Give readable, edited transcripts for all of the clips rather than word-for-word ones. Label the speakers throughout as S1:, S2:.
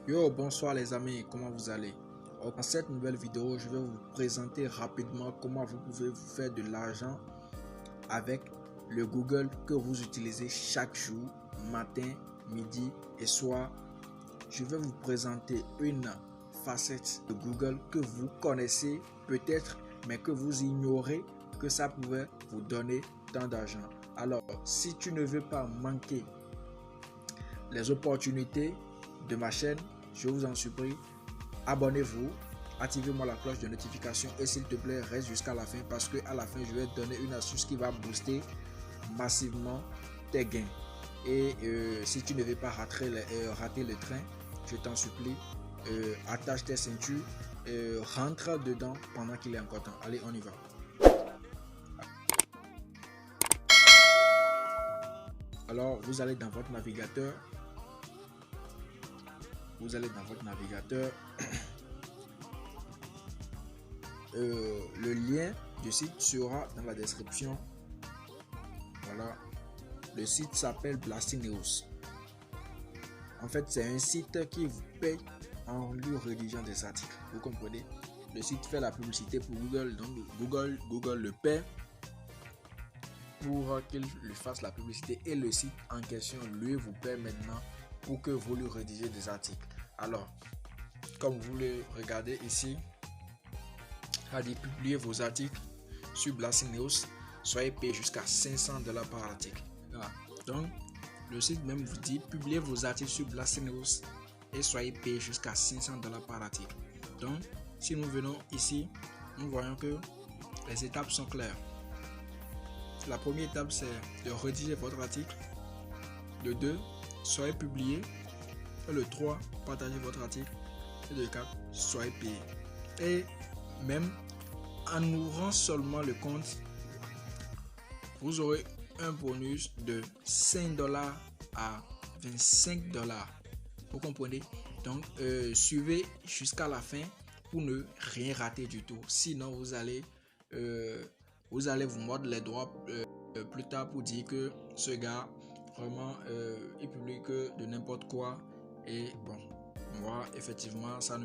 S1: Yo, bonsoir les amis, comment vous allez? Dans cette nouvelle vidéo, je vais vous présenter rapidement comment vous pouvez vous faire de l'argent avec le Google que vous utilisez chaque jour, matin, midi et soir. Je vais vous présenter une facette de Google que vous connaissez peut-être, mais que vous ignorez que ça pouvait vous donner tant d'argent. Alors, si tu ne veux pas manquer les opportunités de ma chaîne, je vous en supplie, abonnez-vous, activez-moi la cloche de notification et s'il te plaît, reste jusqu'à la fin parce que à la fin, je vais te donner une astuce qui va booster massivement tes gains. Et si tu ne veux pas rater le train, je t'en supplie, attache tes ceintures, rentre dedans pendant qu'il est encore temps. Allez, on y va. Alors, vous allez dans votre navigateur. Le lien du site sera dans la description. Voilà, le site s'appelle Blastingnews. En fait, c'est un site qui vous paye en lui rédigeant des articles. Vous comprenez? Le site fait la publicité pour Google, donc Google le paie pour qu'il lui fasse la publicité et le site en question lui vous paie maintenant pour que vous lui rédigez des articles. Alors, comme vous le regardez ici, il a dit publier vos articles sur Blastingnews, soyez payé jusqu'à $500 par article. Voilà. Donc, le site même vous dit publier vos articles sur Blastingnews et soyez payé jusqu'à $500 par article. Donc, si nous venons ici, nous voyons que les étapes sont claires. La première étape, c'est de rédiger votre article. Le 2, soyez publié. Et le 3, partagez votre article. Et le 4, soyez payé. Et même en ouvrant seulement le compte, vous aurez un bonus de $5 à $25. Vous comprenez? Donc, suivez jusqu'à la fin pour ne rien rater du tout. Sinon, vous allez vous mordre les doigts plus tard pour dire que ce gars, vraiment, il publie que de n'importe quoi. Et bon, moi, effectivement, ça ne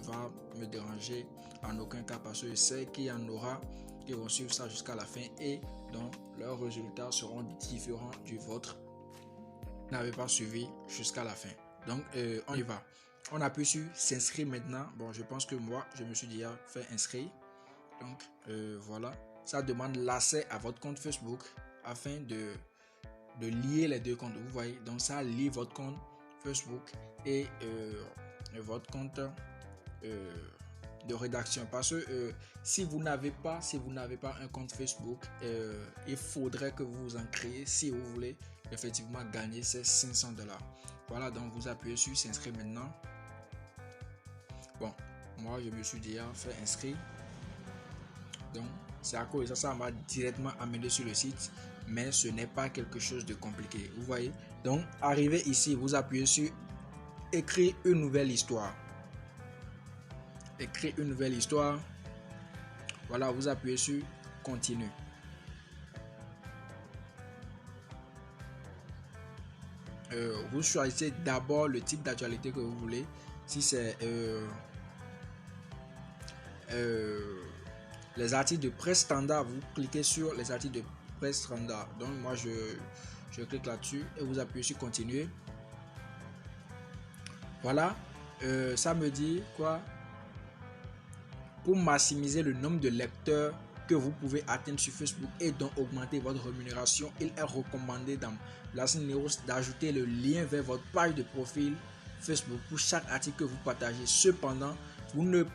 S1: va me déranger en aucun cas parce que je sais qu'il y en aura qui vont suivre ça jusqu'à la fin et donc leurs résultats seront différents du vôtre. Vous n'avez pas suivi jusqu'à la fin. Donc, on y va. On appuie sur s'inscrire maintenant. Bon, je pense que moi, je me suis déjà fait inscrire. Donc, voilà. Ça demande l'accès à votre compte Facebook afin de lier les deux comptes. Vous voyez, donc ça lie votre compte Facebook et votre compte de rédaction. Parce que si vous n'avez pas un compte Facebook, il faudrait que vous en créez si vous voulez effectivement gagner ces $500. Voilà, donc vous appuyez sur s'inscrire maintenant. Bon, moi je me suis déjà fait inscrire. Donc, c'est à cause de ça m'a directement amené sur le site, mais ce n'est pas quelque chose de compliqué. Vous voyez? Donc, arrivé ici, vous appuyez sur écrire une nouvelle histoire. Écrire une nouvelle histoire. Voilà, vous appuyez sur continue. Vous choisissez d'abord le type d'actualité que vous voulez. Si c'est les articles de presse standard, vous cliquez sur les articles de presse standard. Donc moi je clique là-dessus et vous appuyez sur continuer. Voilà, ça me dit quoi? Pour maximiser le nombre de lecteurs que vous pouvez atteindre sur Facebook et donc augmenter votre rémunération, il est recommandé dans Blastingnews d'ajouter le lien vers votre page de profil Facebook pour chaque article que vous partagez. Cependant, vous ne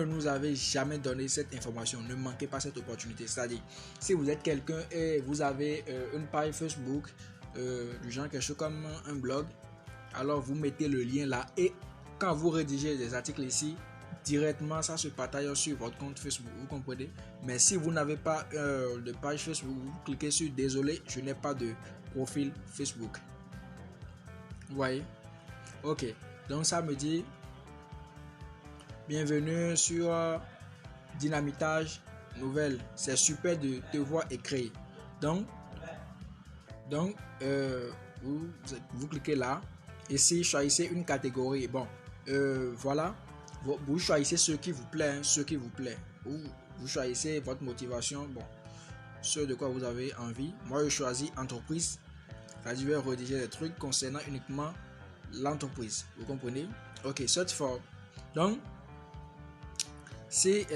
S1: nous avez jamais donné cette information. Ne manquez pas cette opportunité. C'est-à-dire, si vous êtes quelqu'un et vous avez une page Facebook, du genre quelque chose comme un blog, alors vous mettez le lien là et quand vous rédigez des articles ici, directement ça se partage sur votre compte Facebook. Vous comprenez? Mais si vous n'avez pas de page Facebook, vous cliquez sur désolé, je n'ai pas de profil Facebook. Vous voyez? Ok. Donc ça me dit bienvenue sur Dynamitage Nouvelle. C'est super de te voir écrire. Donc vous cliquez là ici, choisissez une catégorie. Bon, voilà. Vous choisissez ce qui vous plaît, hein, ce qui vous plaît. Vous choisissez votre motivation, bon, ce de quoi vous avez envie. Moi, je choisis entreprise. Je vais rédiger des trucs concernant uniquement l'entreprise. Vous comprenez? Ok, search for. Donc, c'est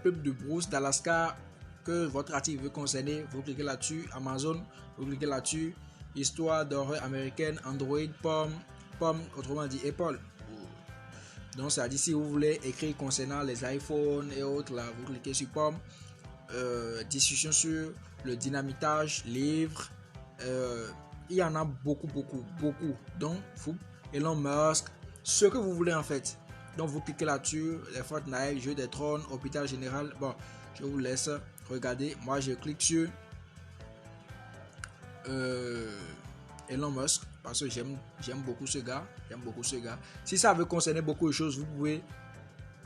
S1: peuple de brousse d'Alaska que votre article veut concerner. Vous cliquez là-dessus. Amazon, vous cliquez là-dessus. Histoire d'horreur américaine, Android, pomme, autrement dit Apple. Donc, ça dit si vous voulez écrire concernant les iPhones et autres, là, vous cliquez sur pomme. Discussion sur le dynamitage, livre. Il y en a beaucoup. Donc, Elon Musk, ce que vous voulez en fait. Donc, vous cliquez là-dessus. Les Fortnite, Jeux des Trônes, Hôpital Général. Bon, je vous laisse regarder. Moi, je clique sur Elon Musk parce que j'aime beaucoup ce gars. Si ça veut concerner beaucoup de choses, vous pouvez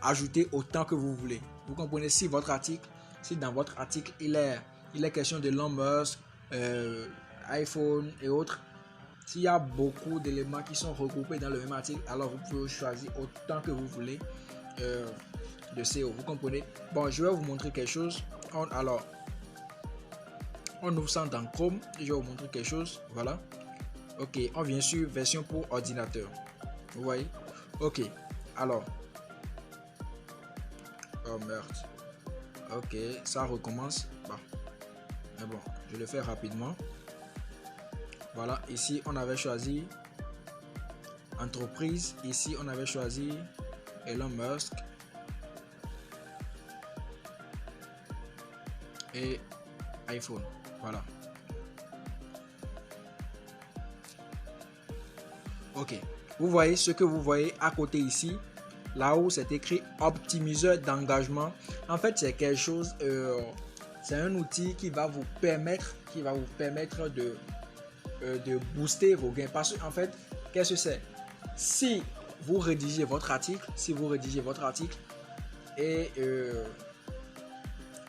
S1: ajouter autant que vous voulez. Vous comprenez? Si dans votre article il est question de Elon Musk, iPhone et autres, s'il y a beaucoup d'éléments qui sont regroupés dans le même article, alors vous pouvez choisir autant que vous voulez de SEO. Vous comprenez? Bon, je vais vous montrer quelque chose. On ouvre ça dans Chrome et je vais vous montrer quelque chose. Voilà. Ok, on vient sur version pour ordinateur. Vous voyez? Ok, alors. Oh merde. Ok, ça recommence. Bon. Mais bon, je le fais rapidement. Voilà, ici on avait choisi entreprise. Ici on avait choisi Elon Musk. Et iPhone. Voilà. Ok. Vous voyez ce que vous voyez à côté ici. Là où c'est écrit optimiseur d'engagement. En fait, c'est quelque chose. C'est un outil qui va vous permettre de booster vos gains. Parce qu'en fait, qu'est-ce que c'est? Si vous rédigez votre article et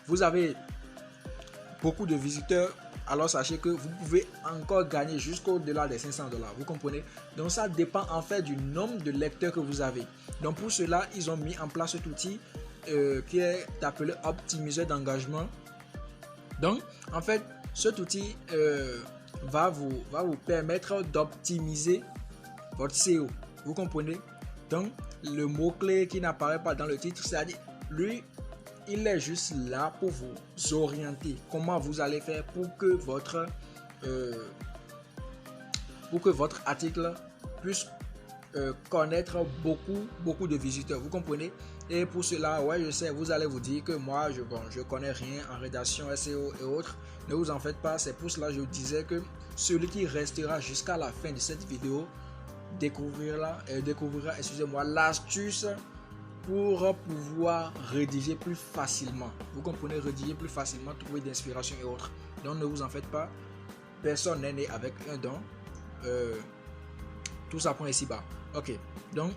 S1: vous avez beaucoup de visiteurs, alors sachez que vous pouvez encore gagner jusqu'au-delà des $500. Vous comprenez? Donc ça dépend en fait du nombre de lecteurs que vous avez. Donc pour cela, ils ont mis en place cet outil qui est appelé optimiseur d'engagement. Donc en fait, cet outil va vous permettre d'optimiser votre SEO. Vous comprenez? Donc le mot-clé qui n'apparaît pas dans le titre, c'est-à-dire lui, il est juste là pour vous orienter. Comment vous allez faire pour que votre article puisse connaître beaucoup de visiteurs. Vous comprenez? Et pour cela, ouais, je sais, vous allez vous dire que moi, je connais rien en rédaction SEO et autres. Ne vous en faites pas. C'est pour cela que je disais que celui qui restera jusqu'à la fin de cette vidéo découvrira l'astuce pour pouvoir rédiger plus facilement. Vous comprenez? Rédiger plus facilement, trouver d'inspiration et autres. Donc ne vous en faites pas. Personne n'est né avec un don. Tout ça prend ici bas. Ok. Donc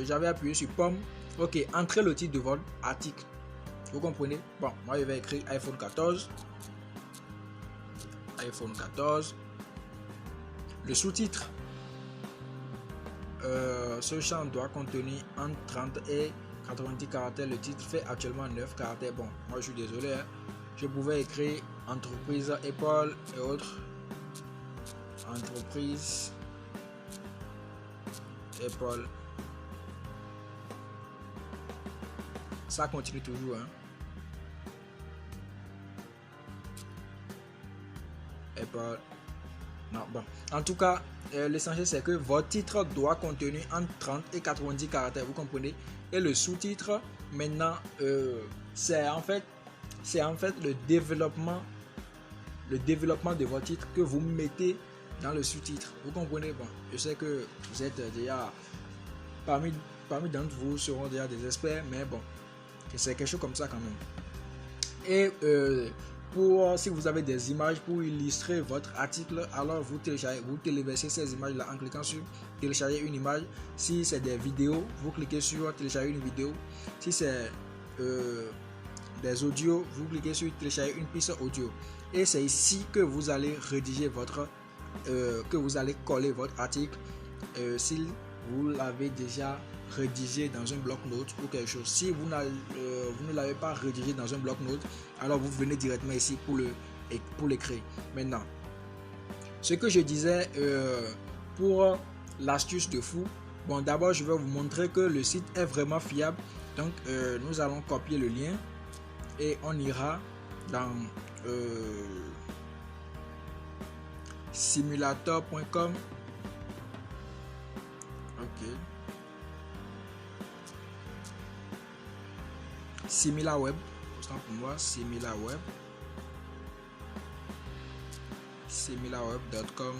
S1: j'avais appuyé sur pomme. Ok. Entrez le titre de votre article. Vous comprenez? Bon, moi je vais écrire iPhone 14. iPhone 14. Le sous-titre. Ce champ doit contenir entre 30 et 90 caractères. Le titre fait actuellement 9 caractères. Bon, moi je suis désolé. Je pouvais écrire entreprise Apple et autres. Entreprise Apple. Ça continue toujours. Apple. Non, bon. En tout cas, l'essentiel c'est que votre titre doit contenir entre 30 et 90 caractères. Vous comprenez? Et le sous-titre, maintenant, c'est en fait le développement de votre titre que vous mettez dans le sous-titre. Vous comprenez? Bon, je sais que vous êtes déjà parmi d'entre vous seront déjà des experts, mais bon, c'est quelque chose comme ça quand même. Et si vous avez des images pour illustrer votre article, alors vous téléversez ces images là en cliquant sur télécharger une image. Si c'est des vidéos, vous cliquez sur télécharger une vidéo. Si c'est des audios, vous cliquez sur télécharger une piste audio. Et c'est ici que vous allez rédiger que vous allez coller votre article si vous l'avez déjà rédigé dans un bloc-notes ou quelque chose. Si vous ne l'avez pas rédigé dans un bloc-notes, alors vous venez directement ici pour l'écrire. Maintenant, ce que je disais pour l'astuce de fou, bon, d'abord je vais vous montrer que le site est vraiment fiable. Donc nous allons copier le lien et on ira dans simulator.com. ok, SimilarWeb, autant pour moi, SimilarWeb, similarweb.com.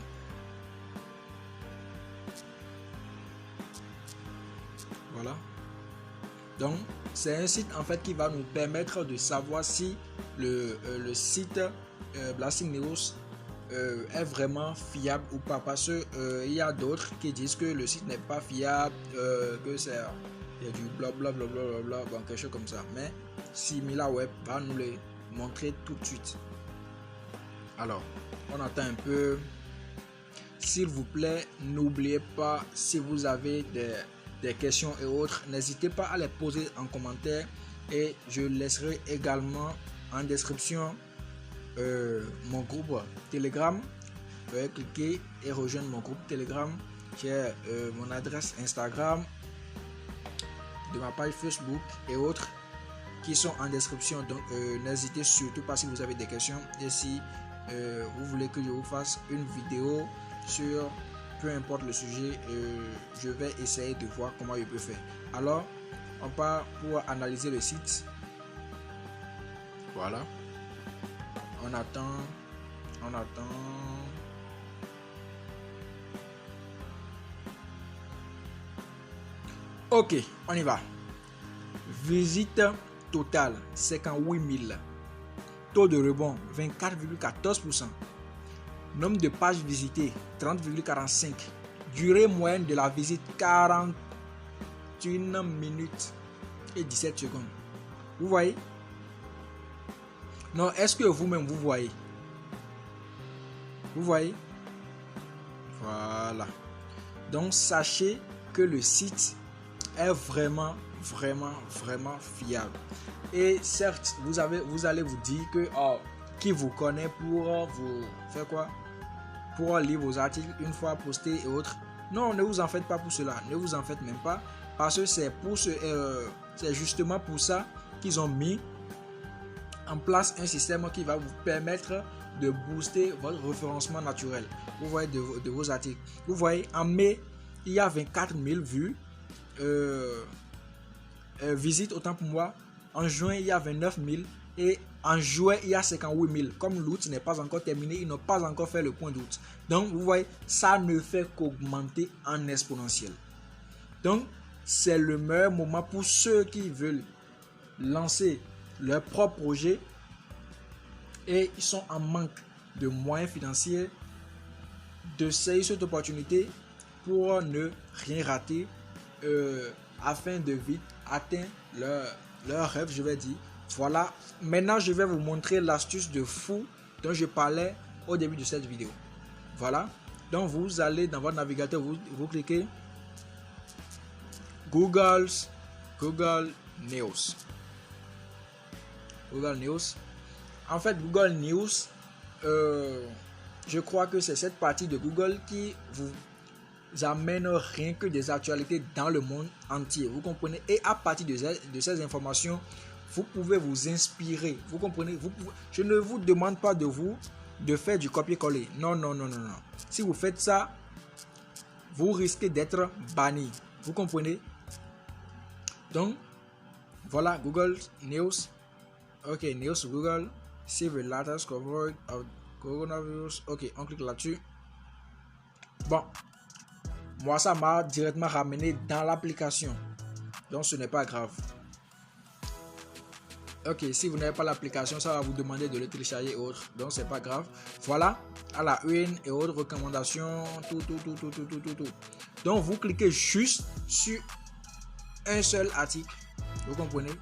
S1: Voilà. Donc c'est un site en fait qui va nous permettre de savoir si le site Blasting News est vraiment fiable ou pas, parce que il y a d'autres qui disent que le site n'est pas fiable, que c'est il y a du blablabla, bon, quelque chose comme ça. Mais SimilarWeb va nous les montrer tout de suite. Alors on attend un peu. S'il vous plaît, n'oubliez pas, si vous avez des questions et autres, n'hésitez pas à les poser en commentaire et je laisserai également en description mon groupe Telegram. Vous pouvez cliquer et rejoindre mon groupe Telegram. J'ai mon adresse Instagram, de ma page Facebook et autres qui sont en description. Donc n'hésitez surtout pas si vous avez des questions et si vous voulez que je vous fasse une vidéo sur peu importe le sujet, je vais essayer de voir comment je peux faire. Alors on part pour analyser le site. Voilà, on attend. Ok, on y va. Visite totale 58 000. Taux de rebond 24,14%. Nombre de pages visitées 30,45. Durée moyenne de la visite 41 minutes et 17 secondes. Vous voyez? Non, est-ce que vous-même vous voyez? Vous voyez? Voilà. Donc sachez que le site est vraiment fiable. Et certes, vous allez vous dire que qui vous connaît pour vous faire quoi? Pour lire vos articles une fois postés et autres. Non, ne vous en faites pas pour cela. Ne vous en faites même pas, parce que c'est justement pour ça qu'ils ont mis en place un système qui va vous permettre de booster votre référencement naturel. Vous voyez de vos articles. Vous voyez, en mai, il y a 24 000 vues. Visites, autant pour moi. En juin, il y a 29 000. Et en juin, il y a 58 000. Comme l'août n'est pas encore terminé, ils n'ont pas encore fait le point d'août. Donc, vous voyez, ça ne fait qu'augmenter en exponentiel. Donc, c'est le meilleur moment pour ceux qui veulent lancer leur propre projet et ils sont en manque de moyens financiers, de saisir cette opportunité pour ne rien rater, afin de vite atteindre leur rêve, je vais dire. Voilà, maintenant je vais vous montrer l'astuce de fou dont je parlais au début de cette vidéo. Voilà, donc vous allez dans votre navigateur, vous cliquez Google News. Google News. En fait, Google News, je crois que c'est cette partie de Google qui vous amène rien que des actualités dans le monde entier. Vous comprenez? Et à partir de ces informations, vous pouvez vous inspirer. Vous comprenez? Je ne vous demande pas de faire du copier-coller. Non. Si vous faites ça, vous risquez d'être banni. Vous comprenez? Donc, voilà, Google News. Ok, News Google. See the latest coverage of coronavirus. Ok, on clique là-dessus. Bon, moi ça m'a directement ramené dans l'application. Donc ce n'est pas grave. Ok, si vous n'avez pas l'application, ça va vous demander de le télécharger et autres. Donc c'est pas grave. Voilà, à la une et autres recommandations, tout. Donc vous cliquez juste sur un seul article. Vous comprenez?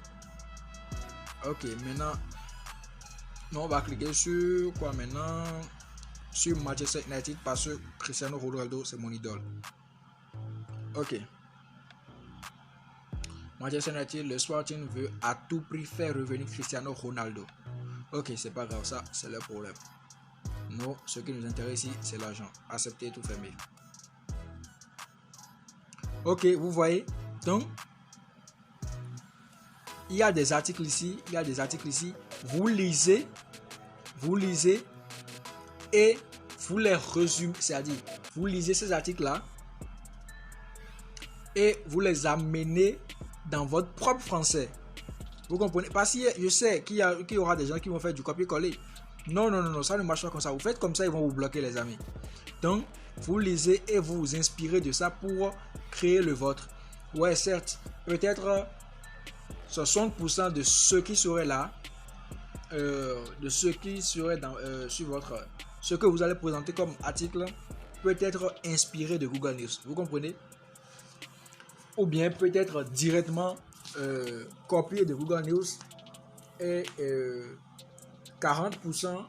S1: Ok, maintenant, on va cliquer sur quoi maintenant? Sur Manchester United, parce que Cristiano Ronaldo c'est mon idole. Ok. Manchester United, le Sporting veut à tout prix faire revenir Cristiano Ronaldo. Ok, c'est pas grave, ça, c'est leur problème. Nous, ce qui nous intéresse ici, c'est l'argent. Accepter, tout fermer. Ok, vous voyez. Donc, il y a des articles ici. Vous lisez et vous les résumez. C'est-à-dire, vous lisez ces articles-là et vous les amenez dans votre propre français. Vous comprenez? Parce que je sais qu'il y aura des gens qui vont faire du copier-coller. Non, ça ne marche pas comme ça. Vous faites comme ça, ils vont vous bloquer, les amis. Donc, vous lisez et vous vous inspirez de ça pour créer le vôtre. Ouais, certes, peut-être 60% de ceux qui seraient là, de ceux qui seraient dans, sur votre, ce que vous allez présenter comme article, peut être inspiré de Google News. Vous comprenez? Ou bien peut-être directement copié de Google News et 40%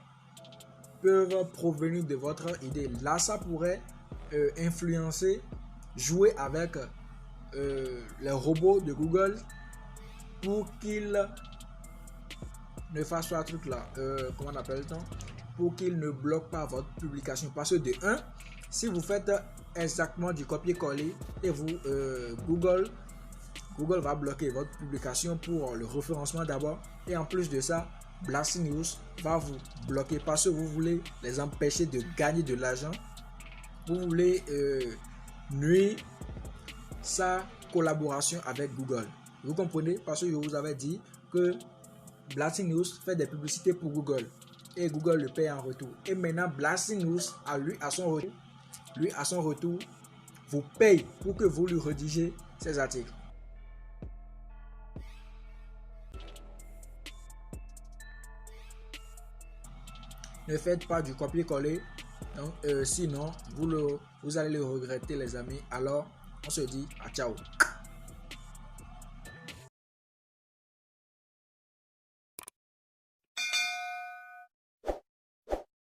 S1: peuvent provenir de votre idée. Là, ça pourrait influencer, jouer avec les robots de Google pour qu'ils ne fassent pas un truc là, comment on appelle ça, pour qu'ils ne bloquent pas votre publication. Parce que de 1, si vous faites exactement du copier-coller et vous Google va bloquer votre publication pour le référencement d'abord, et en plus de ça, Blasting News va vous bloquer parce que vous voulez les empêcher de gagner de l'argent. Vous voulez nuire sa collaboration avec Google. Vous comprenez? Parce que je vous avais dit que Blasting News fait des publicités pour Google et Google le paye en retour. Et maintenant, Blasting News, à son retour, vous paye pour que vous lui rédigez ces articles. Ne faites pas du copier-coller, sinon vous allez le regretter, les amis. Alors, on se dit à ciao.